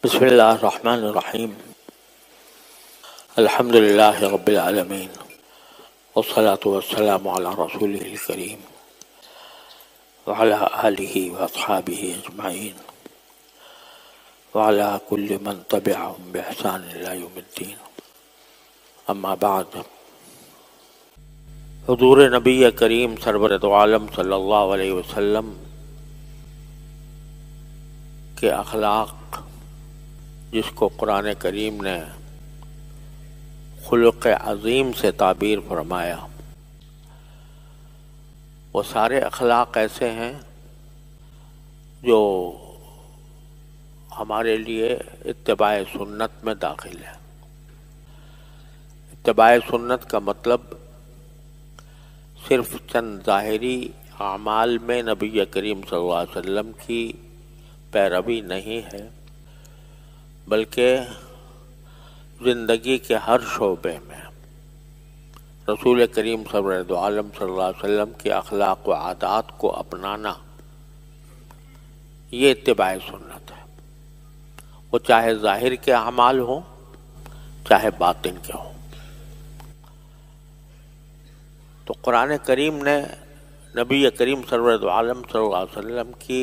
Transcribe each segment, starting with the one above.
بسم اللہ الرحمن الرحیم الحمد للہ رب العالمین والصلاة والسلام علی رسولہ الکریم وعلی آلہ واصحابہ اجمعین وعلی کل من تبعہم بإحسان الی یوم الدین. اما بعد، حضور نبی کریم سرور دو عالم صلی اللہ علیہ وسلم کے اخلاق، جس کو قرآن کریم نے خلق عظیم سے تعبیر فرمایا، وہ سارے اخلاق ایسے ہیں جو ہمارے لیے اتباع سنت میں داخل ہے. اتباع سنت کا مطلب صرف چند ظاہری اعمال میں نبی کریم صلی اللہ علیہ وسلم کی پیروی نہیں ہے، بلکہ زندگی کے ہر شعبے میں رسول کریم سرور دو عالم صلی اللہ علیہ وسلم کے اخلاق و عادات کو اپنانا، یہ اتباع سنت ہے. وہ چاہے ظاہر کے اعمال ہوں چاہے باطن کے ہوں. تو قرآن کریم نے نبی کریم سرور دو عالم صلی اللہ علیہ وسلم کی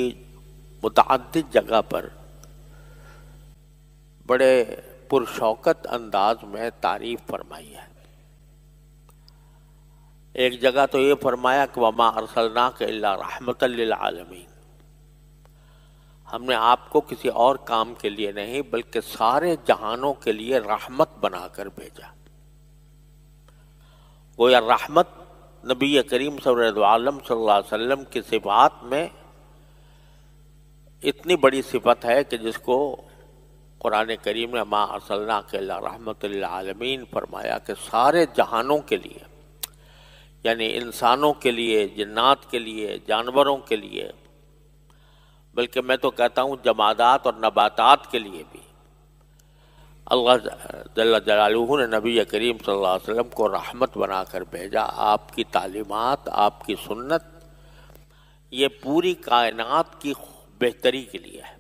متعدد جگہ پر بڑے پرشوکت انداز میں تعریف فرمائی ہے. ایک جگہ تو یہ فرمایا کہ وَمَا أَرْسَلْنَاكَ إِلَّا رَحْمَةً لِّلْعَالَمِينَ، ہم نے آپ کو کسی اور کام کے لیے نہیں بلکہ سارے جہانوں کے لیے رحمت بنا کر بھیجا. گویا رحمت نبی کریم صلی اللہ علیہ وسلم کی صفات میں اتنی بڑی صفت ہے کہ جس کو قرآن کریم نے ما ارسلناک الا رحمت للعالمین فرمایا کہ سارے جہانوں کے لیے، یعنی انسانوں کے لیے، جنات کے لیے، جانوروں کے لیے، بلکہ میں تو کہتا ہوں جمادات اور نباتات کے لیے بھی اللہ جل جلالہ نے نبی کریم صلی اللہ علیہ وسلم کو رحمت بنا کر بھیجا. آپ کی تعلیمات، آپ کی سنت، یہ پوری کائنات کی بہتری کے لیے ہے.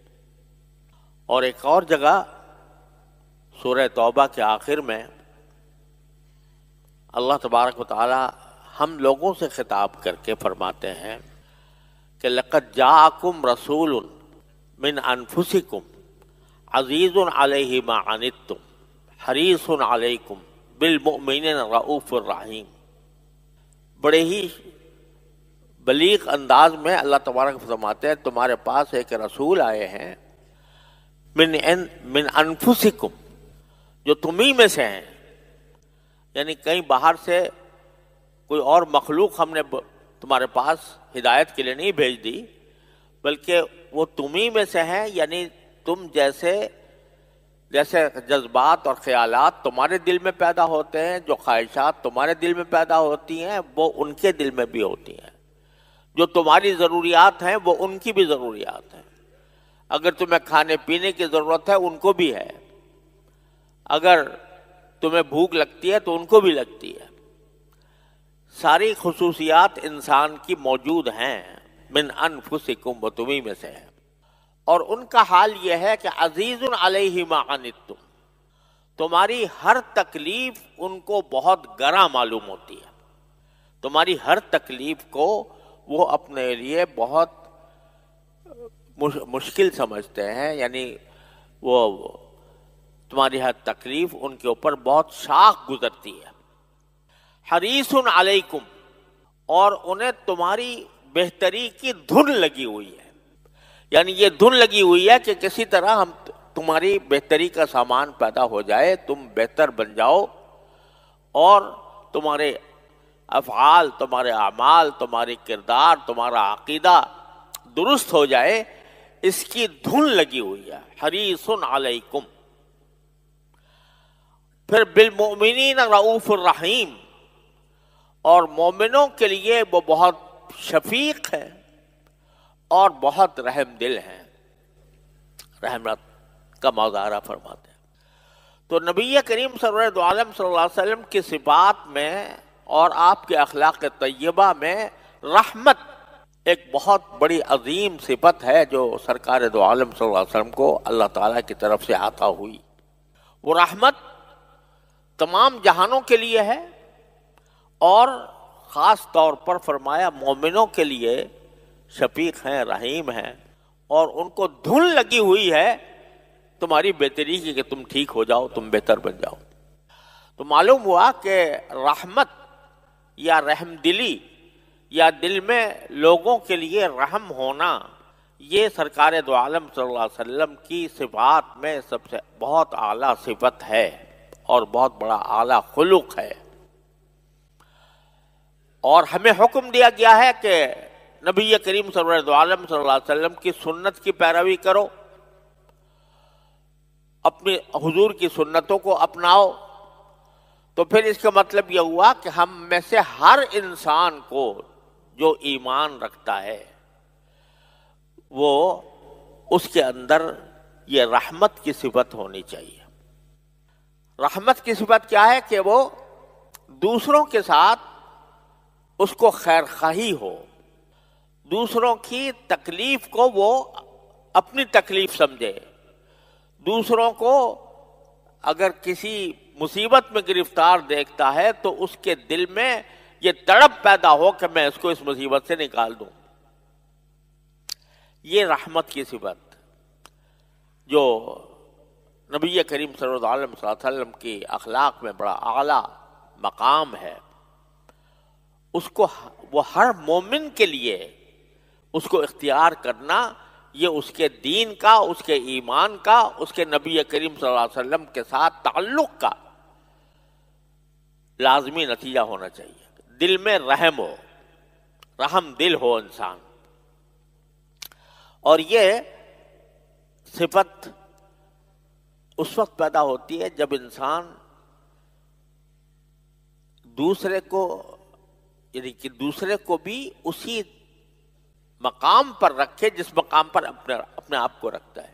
اور ایک اور جگہ سورہ توبہ کے آخر میں اللہ تبارک و تعالی ہم لوگوں سے خطاب کر کے فرماتے ہیں کہ لَقَدْ جَاءَكُمْ رَسُولٌ مِّنْ أَنفُسِكُمْ عَزِيزٌ عَلَيْهِ مَا عَنِتُّمْ حَرِيصٌ عَلَيْكُمْ بِالْمُؤْمِنِينَ رَءُوفٌ رَحِيمٌ. بڑے ہی بلیغ انداز میں اللہ تبارک فرماتے ہیں تمہارے پاس ایک رسول آئے ہیں من انفسکم، جو تمہیں میں سے ہیں. یعنی کہیں باہر سے کوئی اور مخلوق ہم نے تمہارے پاس ہدایت کے لیے نہیں بھیج دی، بلکہ وہ تمہیں میں سے ہیں. یعنی تم جیسے جذبات اور خیالات تمہارے دل میں پیدا ہوتے ہیں، جو خواہشات تمہارے دل میں پیدا ہوتی ہیں وہ ان کے دل میں بھی ہوتی ہیں. جو تمہاری ضروریات ہیں وہ ان کی بھی ضروریات ہیں. اگر تمہیں کھانے پینے کی ضرورت ہے ان کو بھی ہے، اگر تمہیں بھوک لگتی ہے تو ان کو بھی لگتی ہے. ساری خصوصیات انسان کی موجود ہیں. من انفسکم، وہ تمہیں میں سے ہے. اور ان کا حال یہ ہے کہ عزیز علیہ ما عنتم، تمہاری ہر تکلیف ان کو بہت گراں معلوم ہوتی ہے. تمہاری ہر تکلیف کو وہ اپنے لیے بہت مشکل سمجھتے ہیں. یعنی وہ تمہاری ہر تکلیف ان کے اوپر بہت شاق گزرتی ہے. حریص علیکم، اور انہیں تمہاری بہتری کی دھن لگی ہوئی ہے. یعنی یہ دھن لگی ہوئی ہے کہ کسی طرح ہم تمہاری بہتری کا سامان پیدا ہو جائے، تم بہتر بن جاؤ، اور تمہارے افعال، تمہارے اعمال، تمہاری کردار، تمہارا عقیدہ درست ہو جائے، اس کی دھن لگی ہوئی ہے. حریص علیکم. پھر بالمؤمنین رؤوف الرحیم، اور مومنوں کے لیے وہ بہت شفیق ہے اور بہت رحم دل ہیں، رحمت کا مظاہرہ فرماتے ہیں. تو نبی کریم سرور دو عالم صلی اللہ علیہ وسلم کی صفات میں اور آپ کے اخلاق طیبہ میں رحمت ایک بہت بڑی عظیم صفت ہے جو سرکار دو عالم صلی اللہ علیہ وسلم کو اللہ تعالیٰ کی طرف سے عطا ہوئی. وہ رحمت تمام جہانوں کے لیے ہے، اور خاص طور پر فرمایا مومنوں کے لیے شفیق ہیں، رحیم ہیں، اور ان کو دھن لگی ہوئی ہے تمہاری بہتری کی کہ تم ٹھیک ہو جاؤ، تم بہتر بن جاؤ. تو معلوم ہوا کہ رحمت یا رحم دلی یا دل میں لوگوں کے لیے رحم ہونا، یہ سرکار دو عالم صلی اللہ علیہ وسلم کی صفات میں سب سے بہت اعلیٰ صفت ہے اور بہت بڑا اعلیٰ خلق ہے. اور ہمیں حکم دیا گیا ہے کہ نبی کریم سرور دو عالم صلی اللہ علیہ وسلم کی سنت کی پیروی کرو، اپنی حضور کی سنتوں کو اپناؤ. تو پھر اس کا مطلب یہ ہوا کہ ہم میں سے ہر انسان کو جو ایمان رکھتا ہے وہ اس کے اندر یہ رحمت کی صفت ہونی چاہیے. رحمت کی صفت کیا ہے؟ کہ وہ دوسروں کے ساتھ اس کو خیر خواہی ہو، دوسروں کی تکلیف کو وہ اپنی تکلیف سمجھے، دوسروں کو اگر کسی مصیبت میں گرفتار دیکھتا ہے تو اس کے دل میں یہ تڑپ پیدا ہو کہ میں اس کو اس مصیبت سے نکال دوں. یہ رحمت کی صفت جو نبی کریم صلی اللہ علیہ وسلم کی اخلاق میں بڑا اعلیٰ مقام ہے، اس کو وہ ہر مومن کے لیے اس کو اختیار کرنا، یہ اس کے دین کا، اس کے ایمان کا، اس کے نبی کریم صلی اللہ علیہ وسلم کے ساتھ تعلق کا لازمی نتیجہ ہونا چاہیے. دل میں رحم ہو، رحم دل ہو انسان. اور یہ صفت اس وقت پیدا ہوتی ہے جب انسان دوسرے کو، یعنی کہ دوسرے کو بھی اسی مقام پر رکھے جس مقام پر اپنے آپ کو رکھتا ہے.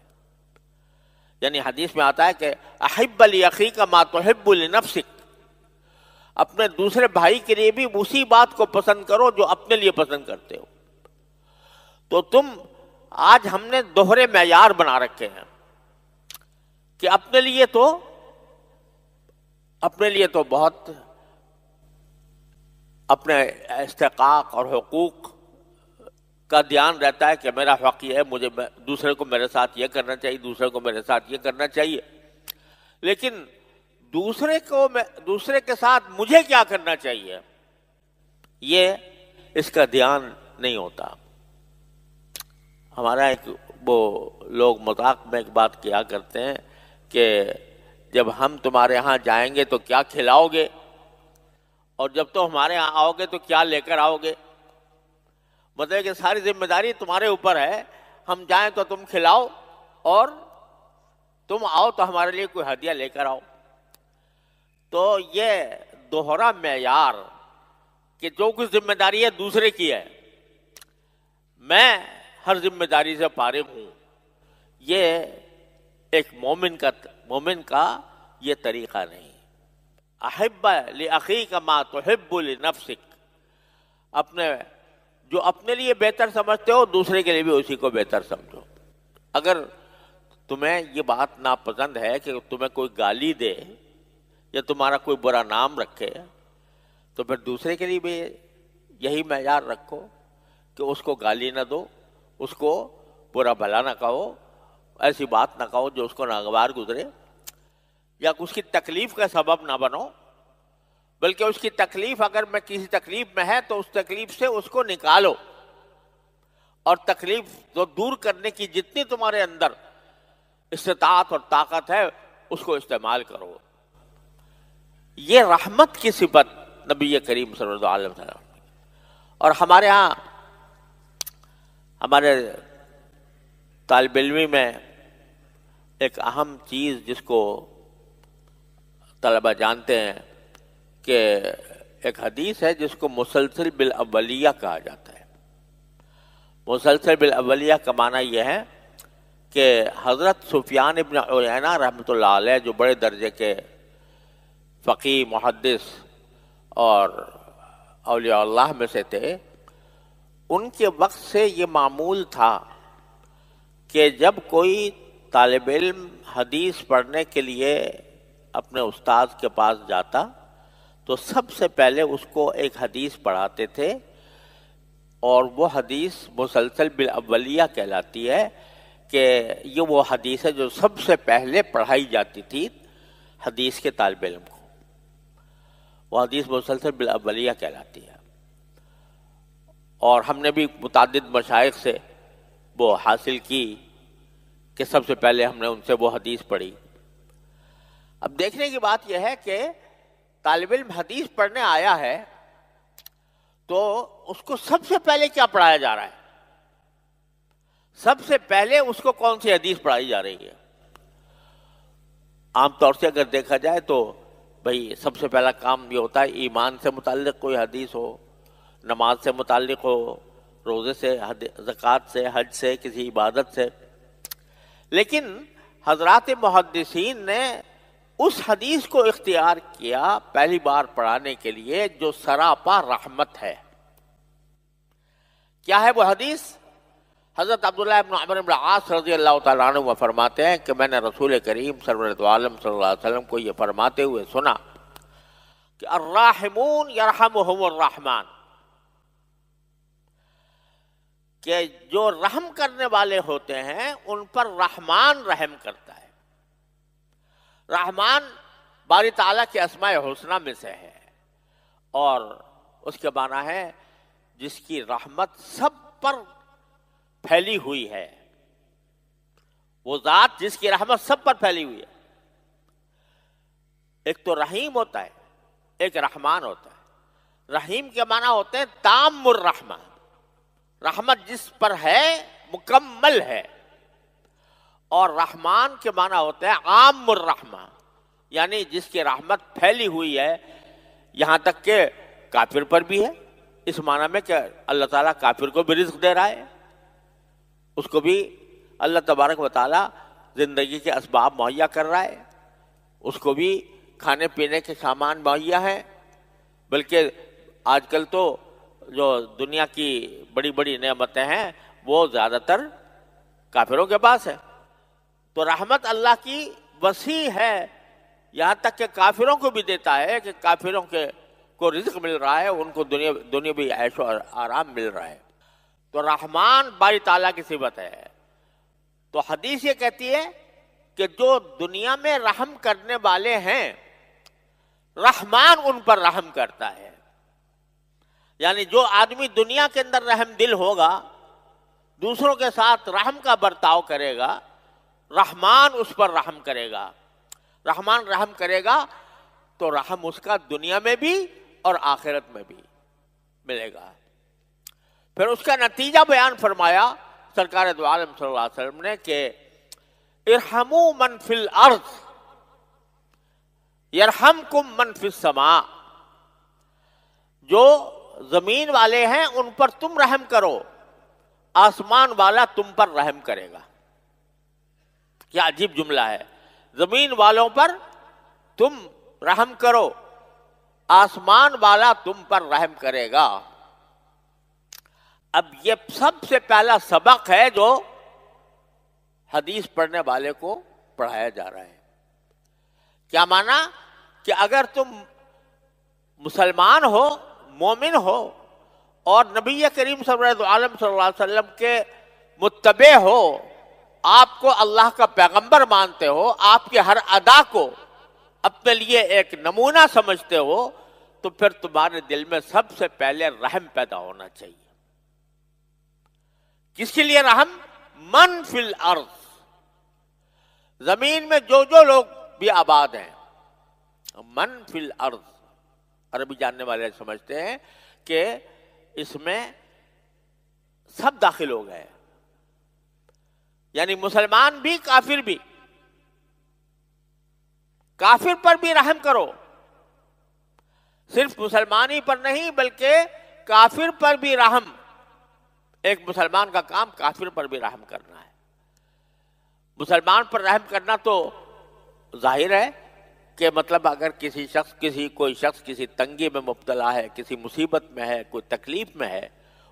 یعنی حدیث میں آتا ہے کہ احب لاخیک ما تحب لنفسک، اپنے دوسرے بھائی کے لیے بھی اسی بات کو پسند کرو جو اپنے لیے پسند کرتے ہو. تو تم آج ہم نے دوہرے معیار بنا رکھے ہیں کہ اپنے لیے تو بہت اپنے استحقاق اور حقوق کا دھیان رہتا ہے کہ میرا حق یہ ہے، مجھے دوسرے کو میرے ساتھ یہ کرنا چاہیے، دوسرے کو میرے ساتھ یہ کرنا چاہیے. لیکن دوسرے کے ساتھ مجھے کیا کرنا چاہیے، یہ اس کا دھیان نہیں ہوتا. ہمارا وہ لوگ مذاق میں ایک بات کیا کرتے ہیں کہ جب ہم تمہارے ہاں جائیں گے تو کیا کھلاؤ گے، اور جب تم ہمارے ہاں آؤ گے تو کیا لے کر آؤ گے. مطلب کہ ساری ذمہ داری تمہارے اوپر ہے، ہم جائیں تو تم کھلاؤ، اور تم آؤ تو ہمارے لیے کوئی ہدیہ لے کر آؤ. تو یہ دوہرا معیار کہ جو کچھ ذمہ داری ہے دوسرے کی ہے، میں ہر ذمہ داری سے فارغ ہوں، یہ ایک مومن کا یہ طریقہ نہیں. احب لاخیک ما تحب لنفسک، جو اپنے لیے بہتر سمجھتے ہو دوسرے کے لیے بھی اسی کو بہتر سمجھو. اگر تمہیں یہ بات ناپسند ہے کہ تمہیں کوئی گالی دے یا تمہارا کوئی برا نام رکھے، تو پھر دوسرے کے لیے بھی یہی معیار رکھو کہ اس کو گالی نہ دو، اس کو برا بھلا نہ کہو، ایسی بات نہ کہو جو اس کو ناگوار گزرے، یا اس کی تکلیف کا سبب نہ بنو، بلکہ اس کی تکلیف اگر میں کسی تکلیف میں ہے تو اس تکلیف سے اس کو نکالو، اور تکلیف جو دور کرنے کی جتنی تمہارے اندر استطاعت اور طاقت ہے اس کو استعمال کرو. یہ رحمت کی صفت نبی کریم صلی اللہ علیہ وسلم. اور ہمارے ہاں ہمارے طالب علمی میں ایک اہم چیز جس کو طلبہ جانتے ہیں کہ ایک حدیث ہے جس کو مسلسل بالاولیہ کہا جاتا ہے. مسلسل بالاولیہ کا معنی یہ ہے کہ حضرت سفیان ابن عیینہ رحمۃ اللہ علیہ جو بڑے درجے کے فقیہ، محدث اور اولیاء اللہ میں سے تھے، ان کے وقت سے یہ معمول تھا کہ جب کوئی طالب علم حدیث پڑھنے کے لیے اپنے استاد کے پاس جاتا تو سب سے پہلے اس کو ایک حدیث پڑھاتے تھے، اور وہ حدیث مسلسل بالاولیہ کہلاتی ہے، کہ یہ وہ حدیث ہے جو سب سے پہلے پڑھائی جاتی تھی حدیث کے طالب علم کو، وہ حدیث مسلسل بالاولیہ کہلاتی ہے۔ اور ہم نے بھی متعدد مشائخ سے وہ حاصل کی کہ سب سے پہلے ہم نے ان سے وہ حدیث پڑھی۔ اب دیکھنے کی بات یہ ہے کہ طالب علم حدیث پڑھنے آیا ہے تو اس کو سب سے پہلے کیا پڑھایا جا رہا ہے؟ سب سے پہلے اس کو کون سی حدیث پڑھائی جا رہی ہے؟ عام طور سے اگر دیکھا جائے تو بھئی سب سے پہلا کام یہ ہوتا ہے ایمان سے متعلق کوئی حدیث ہو، نماز سے متعلق ہو، روزے سے، زکوٰۃ سے، حج سے، کسی عبادت سے۔ لیکن حضرات محدثین نے اس حدیث کو اختیار کیا پہلی بار پڑھانے کے لیے جو سراپا رحمت ہے۔ کیا ہے وہ حدیث؟ حضرت عبداللہ بن عمرو بن العاص رضی اللہ تعالیٰ عنہ وہ فرماتے ہیں کہ میں نے رسول کریم سرورت عالم صلی اللہ علیہ وسلم کو یہ فرماتے ہوئے سنا کہ الراحمون یرحمہم الرحمن، کہ جو رحم کرنے والے ہوتے ہیں ان پر رحمان رحم کرتا ہے۔ رحمان باری تعالیٰ کے اسماء حسنہ میں سے ہے، اور اس کے معنی ہے جس کی رحمت سب پر پھیلی ہوئی ہے، وہ ذات جس کی رحمت سب پر پھیلی ہوئی ہے۔ ایک تو رحیم ہوتا ہے، ایک رحمان ہوتا ہے۔ رحیم کے معنی ہوتے ہیں تام الرحمہ، رحمت جس پر ہے مکمل ہے، اور رحمان کے معنی ہوتے ہیں عام الرحمہ، یعنی جس کی رحمت پھیلی ہوئی ہے، یہاں تک کہ کافر پر بھی ہے، اس معنی میں کہ اللہ تعالیٰ کافر کو بھی رزق دے رہا ہے، اس کو بھی اللہ تبارک و تعالیٰ زندگی کے اسباب مہیا کر رہا ہے، اس کو بھی کھانے پینے کے سامان مہیا ہے۔ بلکہ آج کل تو جو دنیا کی بڑی بڑی نعمتیں ہیں وہ زیادہ تر کافروں کے پاس ہے۔ تو رحمت اللہ کی وسیع ہے، یہاں تک کہ کافروں کو بھی دیتا ہے، کہ کافروں کو رزق مل رہا ہے، ان کو دنیاوی عیش و آرام مل رہا ہے۔ تو رحمان باری تعالیٰ کی صفت ہے۔ تو حدیث یہ کہتی ہے کہ جو دنیا میں رحم کرنے والے ہیں رحمان ان پر رحم کرتا ہے، یعنی جو آدمی دنیا کے اندر رحم دل ہوگا، دوسروں کے ساتھ رحم کا برتاؤ کرے گا، رحمان اس پر رحم کرے گا۔ رحمان رحم کرے گا تو رحم اس کا دنیا میں بھی اور آخرت میں بھی ملے گا۔ پھر اس کا نتیجہ بیان فرمایا سرکار دو عالم صلی اللہ علیہ وسلم نے کہ ارحموا من فی الارض یرحمکم من فی السماء، جو زمین والے ہیں ان پر تم رحم کرو، آسمان والا تم پر رحم کرے گا۔ کیا عجیب جملہ ہے، زمین والوں پر تم رحم کرو، آسمان والا تم پر رحم کرے گا۔ اب یہ سب سے پہلا سبق ہے جو حدیث پڑھنے والے کو پڑھایا جا رہا ہے۔ کیا معنی؟ کہ اگر تم مسلمان ہو، مومن ہو، اور نبی کریم صلی اللہ علیہ وسلم کے متبع ہو، آپ کو اللہ کا پیغمبر مانتے ہو، آپ کی ہر ادا کو اپنے لیے ایک نمونہ سمجھتے ہو، تو پھر تمہارے دل میں سب سے پہلے رحم پیدا ہونا چاہیے۔ کس کے لیے رحم؟ من فی الارض، زمین میں جو لوگ بھی آباد ہیں۔ من فی الارض، عربی جاننے والے سمجھتے ہیں کہ اس میں سب داخل ہو گئے، یعنی مسلمان بھی کافر بھی۔ کافر پر بھی رحم کرو، صرف مسلمانی پر نہیں بلکہ کافر پر بھی رحم۔ ایک مسلمان کا کام کافر پر بھی رحم کرنا ہے۔ مسلمان پر رحم کرنا تو ظاہر ہے کہ مطلب اگر کوئی شخص کسی تنگی میں مبتلا ہے، کسی مصیبت میں ہے، کوئی تکلیف میں ہے،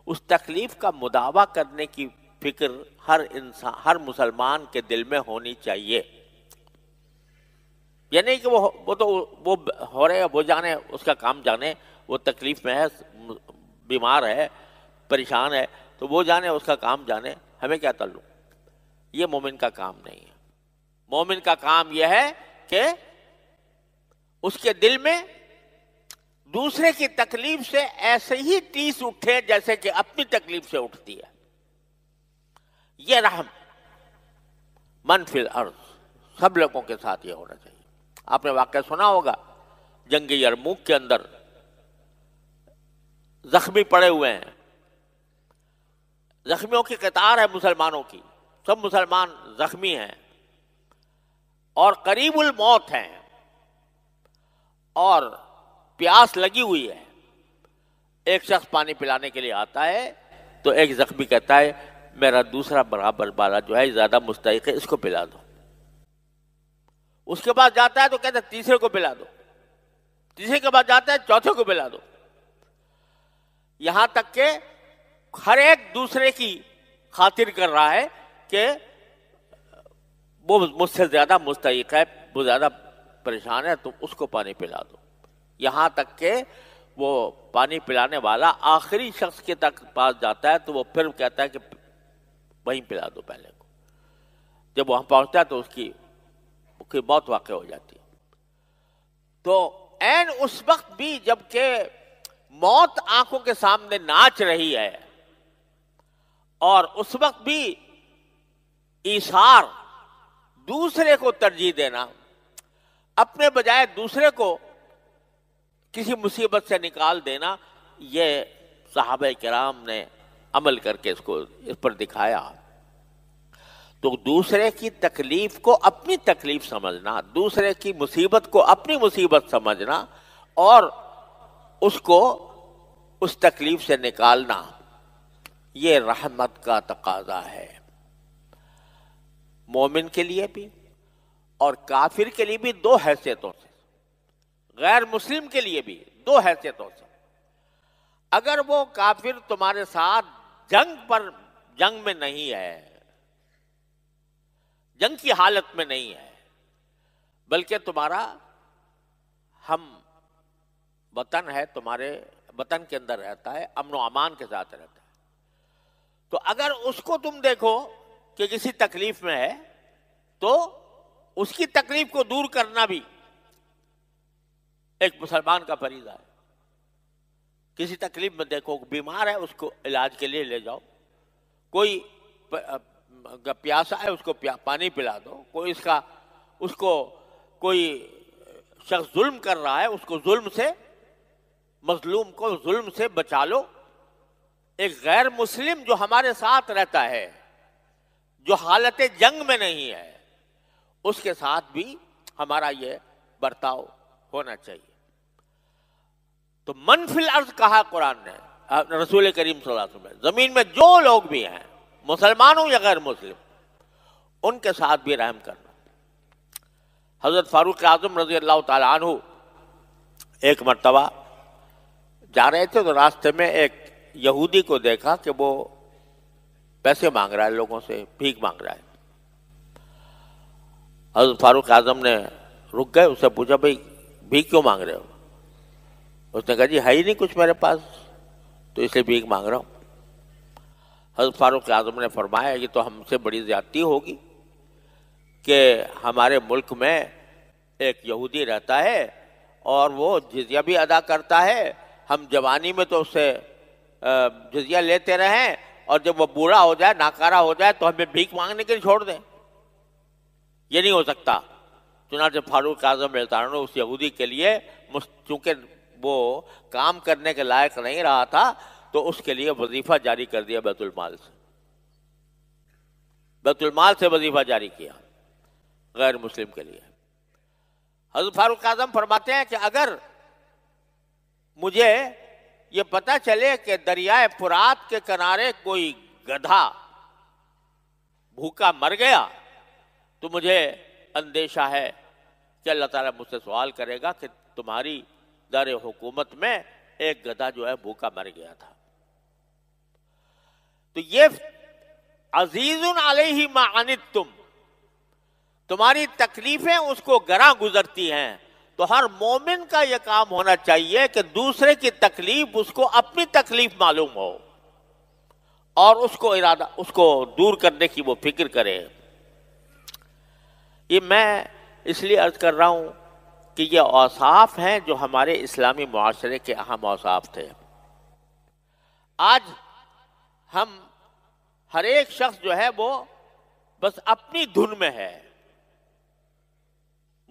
اس تکلیف کا مداوع کرنے کی فکر ہر انسان، ہر مسلمان کے دل میں ہونی چاہیے. یہ نہیں کہ وہ تو وہ ہو رہے، وہ جانے، اس کا کام جانے، وہ تکلیف میں ہے، بیمار ہے، پریشان ہے، تو وہ جانے، اس کا کام جانے، ہمیں کیا تعلق. یہ مومن کا کام نہیں ہے. مومن کا کام یہ ہے کہ اس کے دل میں دوسرے کی تکلیف سے ایسے ہی ٹیس اٹھے جیسے کہ اپنی تکلیف سے اٹھتی ہے. یہ رحم من فی الارض، سب لوگوں کے ساتھ یہ ہونا چاہیے. آپ نے واقعہ سنا ہوگا، جنگ یرموک کے اندر زخمی پڑے ہوئے ہیں، زخمیوں کی قطار ہے مسلمانوں کی، سب مسلمان زخمی ہیں اور قریب الموت ہیں اور پیاس لگی ہوئی ہے. ایک شخص پانی پلانے کے لیے آتا ہے تو ایک زخمی کہتا ہے میرا دوسرا برابر والا جو ہے زیادہ مستحق ہے، اس کو پلا دو. اس کے بعد جاتا ہے تو کہتا ہے تیسرے کو پلا دو، تیسرے کے بعد جاتا ہے چوتھے کو پلا دو، یہاں تک کہ ہر ایک دوسرے کی خاطر کر رہا ہے کہ وہ مجھ سے زیادہ مستحق ہے، وہ زیادہ پریشان ہے، تو اس کو پانی پلا دو. یہاں تک کہ وہ پانی پلانے والا آخری شخص کے تک پاس جاتا ہے تو وہ پھر کہتا ہے کہ وہیں پلا دو پہلے کو. جب وہاں پہنچتا ہے تو اس کی موت واقع ہو جاتی ہے. تو عین اس وقت بھی جب کہ موت آنکھوں کے سامنے ناچ رہی ہے، اور اس وقت بھی ایثار، دوسرے کو ترجیح دینا، اپنے بجائے دوسرے کو کسی مصیبت سے نکال دینا، یہ صحابہ کرام نے عمل کر کے اس پر دکھایا. تو دوسرے کی تکلیف کو اپنی تکلیف سمجھنا، دوسرے کی مصیبت کو اپنی مصیبت سمجھنا اور اس کو اس تکلیف سے نکالنا، یہ رحمت کا تقاضا ہے. مومن کے لیے بھی اور کافر کے لیے بھی دو حیثیتوں سے، غیر مسلم کے لیے بھی دو حیثیتوں سے. اگر وہ کافر تمہارے ساتھ جنگ میں نہیں ہے، جنگ کی حالت میں نہیں ہے، بلکہ تمہارا ہم وطن ہے، تمہارے وطن کے اندر رہتا ہے، امن و امان کے ساتھ رہتا ہے، تو اگر اس کو تم دیکھو کہ کسی تکلیف میں ہے تو اس کی تکلیف کو دور کرنا بھی ایک مسلمان کا فریضہ ہے. کسی تکلیف میں دیکھو، بیمار ہے، اس کو علاج کے لیے لے جاؤ، کوئی پیاسا ہے، اس کو پانی پلا دو، اس کو کوئی شخص ظلم کر رہا ہے، اس کو ظلم سے، مظلوم کو ظلم سے بچا لو. ایک غیر مسلم جو ہمارے ساتھ رہتا ہے، جو حالت جنگ میں نہیں ہے، اس کے ساتھ بھی ہمارا یہ برتاؤ ہونا چاہیے. تو من فی الارض کہا قرآن نے، رسول کریم صلی اللہ علیہ وسلم، زمین میں جو لوگ بھی ہیں، مسلمان ہوں یا غیر مسلم، ان کے ساتھ بھی رحم کرنا. حضرت فاروق اعظم رضی اللہ تعالیٰ عنہ ایک مرتبہ جا رہے تھے تو راستے میں ایک یہودی کو دیکھا کہ وہ پیسے مانگ رہا ہے، لوگوں سے بھیک مانگ رہا ہے. حضرت فاروق اعظم نے رک گئے، اس سے پوچھا بھائی بھیک کیوں مانگ رہے ہو؟ اس نے کہا جی ہے ہی نہیں کچھ میرے پاس، تو اس لیے بھیک مانگ رہا ہوں. حضرت فاروق اعظم نے فرمایا یہ تو ہم سے بڑی زیادتی ہوگی کہ ہمارے ملک میں ایک یہودی رہتا ہے اور وہ جزیہ بھی ادا کرتا ہے، ہم جوانی میں تو اس سے جزیہ لیتے رہیں اور جب وہ بوڑھا ہو جائے، ناکارہ ہو جائے تو ہمیں بھیک مانگنے کے لیے چھوڑ دیں. یہ نہیں ہو سکتا. چنانچہ فاروق اعظم رضی اللہ عنہ اس یہودی کے لیے، چونکہ وہ کام کرنے کے لائق نہیں رہا تھا، تو اس کے لیے وظیفہ جاری کر دیا بیت المال سے. بیت المال سے وظیفہ جاری کیا غیر مسلم کے لیے. حضرت فاروق اعظم فرماتے ہیں کہ اگر مجھے یہ پتہ چلے کہ دریائے فرات کے کنارے کوئی گدھا بھوکا مر گیا تو مجھے اندیشہ ہے کہ اللہ تعالیٰ مجھ سے سوال کرے گا کہ تمہاری دار حکومت میں ایک گدھا جو ہے بھوکا مر گیا تھا. تو یہ عزیز علیہ ما عنتم، تمہاری تکلیفیں اس کو گراں گزرتی ہیں. تو ہر مومن کا یہ کام ہونا چاہیے کہ دوسرے کی تکلیف اس کو اپنی تکلیف معلوم ہو اور اس کو دور کرنے کی وہ فکر کرے. یہ میں اس لیے عرض کر رہا ہوں کہ یہ اوصاف ہیں جو ہمارے اسلامی معاشرے کے اہم اوصاف تھے. آج ہم ہر ایک شخص جو ہے وہ بس اپنی دھن میں ہے،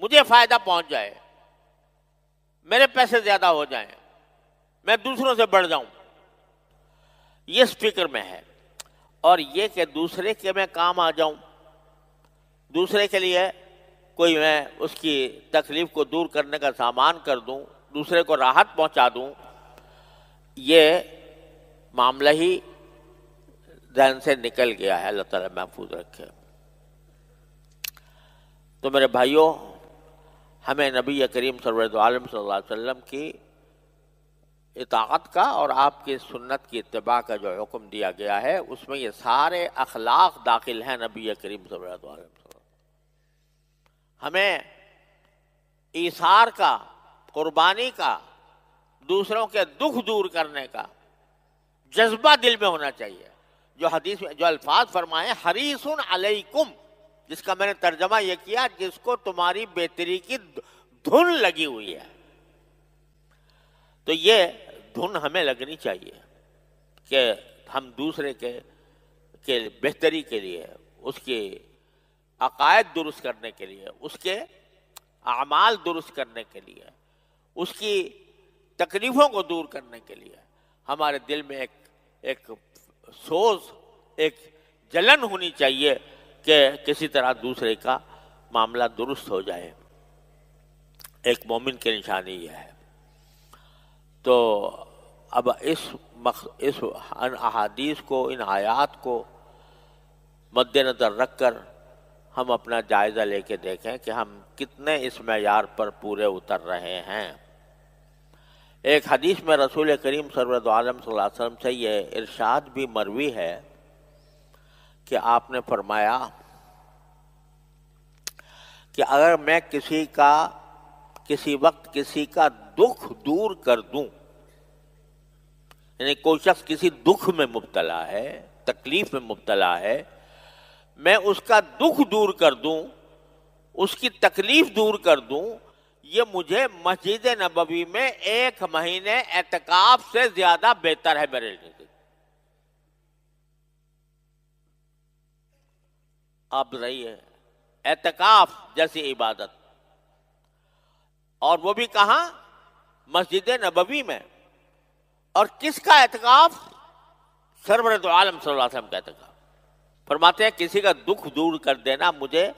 مجھے فائدہ پہنچ جائے، میرے پیسے زیادہ ہو جائیں، میں دوسروں سے بڑھ جاؤں، یہ اس فکر میں ہے. اور یہ کہ دوسرے کے میں کام آ جاؤں، دوسرے کے لیے کوئی میں اس کی تکلیف کو دور کرنے کا سامان کر دوں، دوسرے کو راحت پہنچا دوں، یہ معاملہ ہی ذہن سے نکل گیا ہے. اللہ تعالیٰ محفوظ رکھے. تو میرے بھائیوں، ہمیں نبی کریم سرور دو عالم صلی اللہ علیہ وسلم کی اطاعت کا اور آپ کی سنت کی اتباع کا جو حکم دیا گیا ہے، اس میں یہ سارے اخلاق داخل ہیں نبی کریم سرور دو عالم صلی اللہ علیہ وسلم. ہمیں ایثار کا، قربانی کا، دوسروں کے دکھ دور کرنے کا جذبہ دل میں ہونا چاہیے. جو حدیث میں جو الفاظ فرمائے حریص علیکم، جس کا میں نے ترجمہ یہ کیا جس کو تمہاری بہتری کی دھن لگی ہوئی ہے. تو یہ دھن ہمیں لگنی چاہیے کہ ہم دوسرے کے بہتری کے لیے، اس کے عقائد درست کرنے کے لیے، اس کے اعمال درست کرنے کے لیے، اس کی تکلیفوں کو دور کرنے کے لیے ہمارے دل میں ایک سوز، ایک جلن ہونی چاہیے کہ کسی طرح دوسرے کا معاملہ درست ہو جائے. ایک مومن کی نشانی یہ ہے. تو اب اس ان احادیث کو، ان آیات کو مد نظر رکھ کر ہم اپنا جائزہ لے کے دیکھیں کہ ہم کتنے اس معیار پر پورے اتر رہے ہیں. ایک حدیث میں رسول کریم سرور دو عالم صلی اللہ علیہ وسلم سے یہ ارشاد بھی مروی ہے کہ آپ نے فرمایا کہ اگر میں کسی وقت کسی کا دکھ دور کر دوں، یعنی کوئی شخص کسی دکھ میں مبتلا ہے، تکلیف میں مبتلا ہے، میں اس کا دکھ دور کر دوں، اس کی تکلیف دور کر دوں، یہ مجھے مسجد نبوی میں 1 مہینے اعتکاف سے زیادہ بہتر ہے میرے لیے. آپ رہی ہے اعتکاف جیسی عبادت، اور وہ بھی کہاں؟ مسجد نبوی میں. اور کس کا اعتکاف؟ سرور دو عالم صلی اللہ علیہ وسلم کا اعتکاف. فرماتے ہیں کسی کا دکھ دور کر دینا مجھے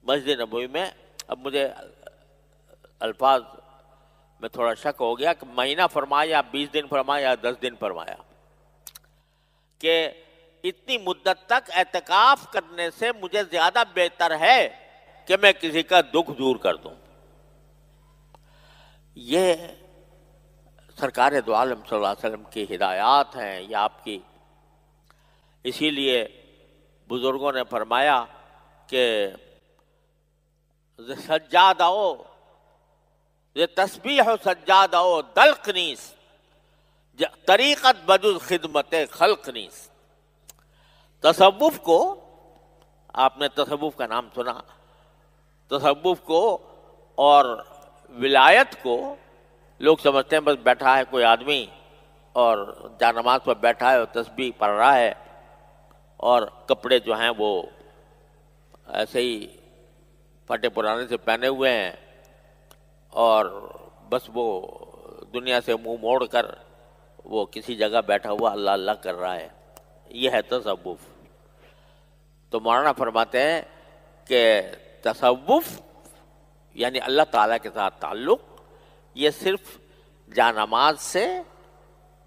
مسجد نبوی میں. اب مجھے الفاظ میں تھوڑا شک ہو گیا کہ مہینہ فرمایا یا 20 دن فرمایا یا 10 دن فرمایا، کہ اتنی مدت تک اعتکاف کرنے سے مجھے زیادہ بہتر ہے کہ میں کسی کا دکھ دور کر دوں. یہ سرکار دو عالم صلی اللہ علیہ وسلم کی ہدایات ہیں، یہ آپ کی. اسی لیے بزرگوں نے فرمایا کہ سجاد آؤ، یہ تسبیح و سجاد آؤ دلق نیس، طریقت بجز خدمت خلق نیس. تصوف کو، آپ نے تصوف کا نام سنا، تصوف کو اور ولایت کو لوگ سمجھتے ہیں بس بیٹھا ہے کوئی آدمی اور جا نماز پر بیٹھا ہے اور تسبیح پڑھ رہا ہے اور کپڑے جو ہیں وہ ایسے ہی پھٹے پرانے سے پہنے ہوئے ہیں اور بس وہ دنیا سے منہ موڑ کر وہ کسی جگہ بیٹھا ہوا اللہ اللہ کر رہا ہے. یہ ہے تصوف. تو مولانا فرماتے ہیں کہ تصوف یعنی اللہ تعالیٰ کے ساتھ تعلق، یہ صرف جانماز سے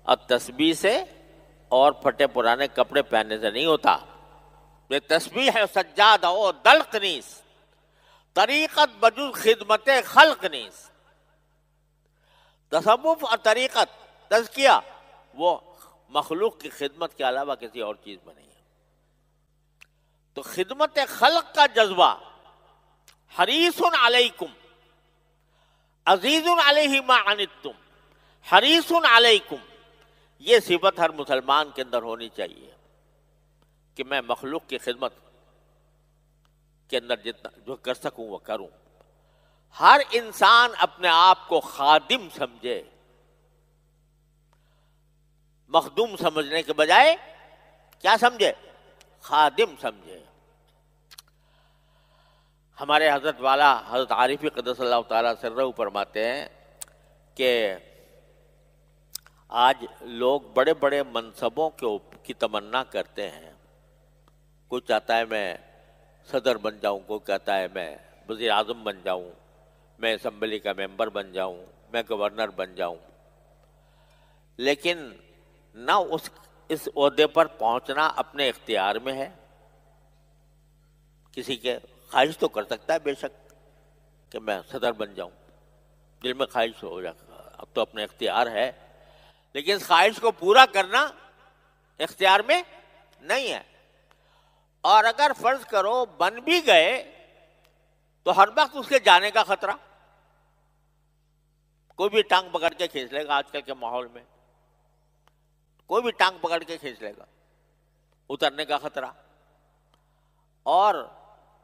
اور تسبیح سے اور پھٹے پرانے کپڑے پہننے سے نہیں ہوتا. یہ تسبیح ہے سجاد ہو دلق نیس، طریقت بجز خدمت خلق نیس. تصوف اور طریقت، تزکیہ وہ مخلوق کی خدمت کے علاوہ کسی اور چیز میں نہیں ہے۔ تو خدمت خلق کا جذبہ، حریص علیکم عزیز علیہ ما عنتم حریص علیکم، یہ صفت ہر مسلمان کے اندر ہونی چاہیے کہ میں مخلوق کی خدمت کے اندر جتنا جو کر سکوں وہ کروں۔ ہر انسان اپنے آپ کو خادم سمجھے، مخدوم سمجھنے کے بجائے کیا سمجھے؟ خادم سمجھے۔ ہمارے حضرت والا حضرت عارفی قدس اللہ تعالیٰ سرہ فرماتے ہیں کہ آج لوگ بڑے بڑے منصبوں کی تمنا کرتے ہیں۔ کوئی چاہتا ہے میں صدر بن جاؤں، کوئی کہتا ہے میں وزیر اعظم بن جاؤں، میں اسمبلی کا ممبر بن جاؤں، میں گورنر بن جاؤں، لیکن نہ اس عہدے پر پہنچنا اپنے اختیار میں ہے۔ کسی کے خواہش تو کر سکتا ہے بے شک کہ میں صدر بن جاؤں، دل میں خواہش ہو جائے، اب تو اپنے اختیار ہے، لیکن اس خواہش کو پورا کرنا اختیار میں نہیں ہے۔ اور اگر فرض کرو بن بھی گئے تو ہر وقت اس کے جانے کا خطرہ، کوئی بھی ٹانگ پکڑ کے کھینچ لے گا۔ آج کل کے ماحول میں کوئی بھی ٹانگ پکڑ کے کھینچ لے گا، اترنے کا خطرہ۔ اور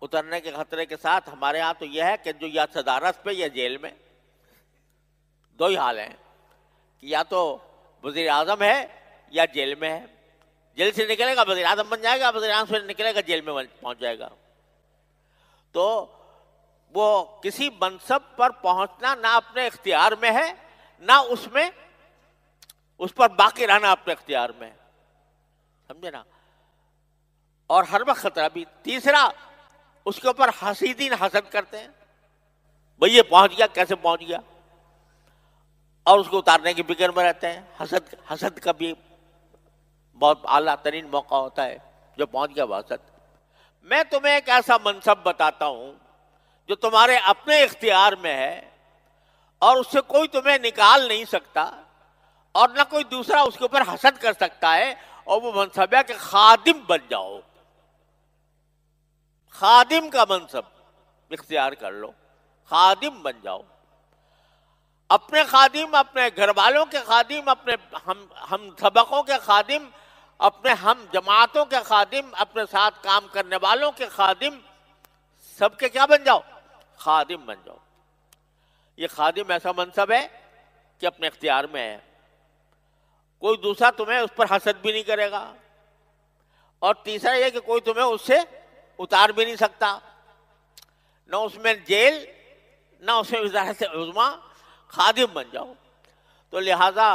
اترنے کے خطرے کے ساتھ ہمارے ہاں تو یہ ہے کہ جو یا صدارت پہ یا جیل میں، دو ہی حال ہیں کہ یا تو وزیر اعظم ہے یا جیل میں ہے۔ جیل سے نکلے گا وزیر اعظم بن جائے گا، وزیر اعظم سے نکلے گا جیل میں پہنچ جائے گا۔ تو وہ کسی منصب پر پہنچنا نہ اپنے اختیار میں ہے، نہ اس پر باقی رہنا اپنے اختیار میں ہے، سمجھے نا؟ اور ہر وقت خطرہ بھی۔ تیسرا، اس کے اوپر حسیدین حسد کرتے ہیں، بھئی یہ پہنچ گیا، کیسے پہنچ گیا، اور اس کو اتارنے کی فکر میں رہتے ہیں۔ حسد کا بھی بہت اعلیٰ ترین موقع ہوتا ہے، جو پہنچ گیا وہ حسد۔ میں تمہیں ایک ایسا منصب بتاتا ہوں جو تمہارے اپنے اختیار میں ہے، اور اس سے کوئی تمہیں نکال نہیں سکتا، اور نہ کوئی دوسرا اس کے اوپر حسد کر سکتا ہے، اور وہ منصب ہے کہ خادم بن جاؤ۔ خادم کا منصب اختیار کر لو، خادم بن جاؤ، اپنے خادم، اپنے گھر والوں کے خادم، اپنے ہم سبقوں کے خادم، اپنے ہم جماعتوں کے خادم، اپنے ساتھ کام کرنے والوں کے خادم، سب کے کیا بن جاؤ؟ خادم بن جاؤ۔ یہ خادم ایسا منصب ہے کہ اپنے اختیار میں ہے، کوئی دوسرا تمہیں اس پر حسد بھی نہیں کرے گا، اور تیسرا یہ کہ کوئی تمہیں اس سے اتار بھی نہیں سکتا، نہ اس میں جیل، نہ اس میں وزارت عظمیٰ۔ خادم بن جاؤ۔ تو لہذا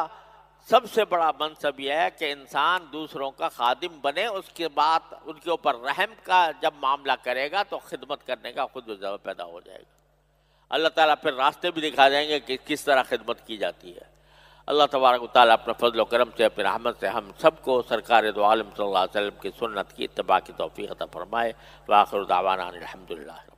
سب سے بڑا منصب یہ ہے کہ انسان دوسروں کا خادم بنے، اس کے بعد ان کے اوپر رحم کا جب معاملہ کرے گا تو خدمت کرنے کا خود جذبہ پیدا ہو جائے گا۔ اللہ تعالیٰ پھر راستے بھی دکھا دیں گے کہ کس طرح خدمت کی جاتی ہے۔ اللہ تبارک و تعالیٰ اپنے فضل و کرم سے، اپنی رحمت سے ہم سب کو سرکار دو عالم صلی اللہ علیہ وسلم کی سنت کی اتباع کی توفیق عطا فرمائے۔ وآخر دعوانا الحمدللہ۔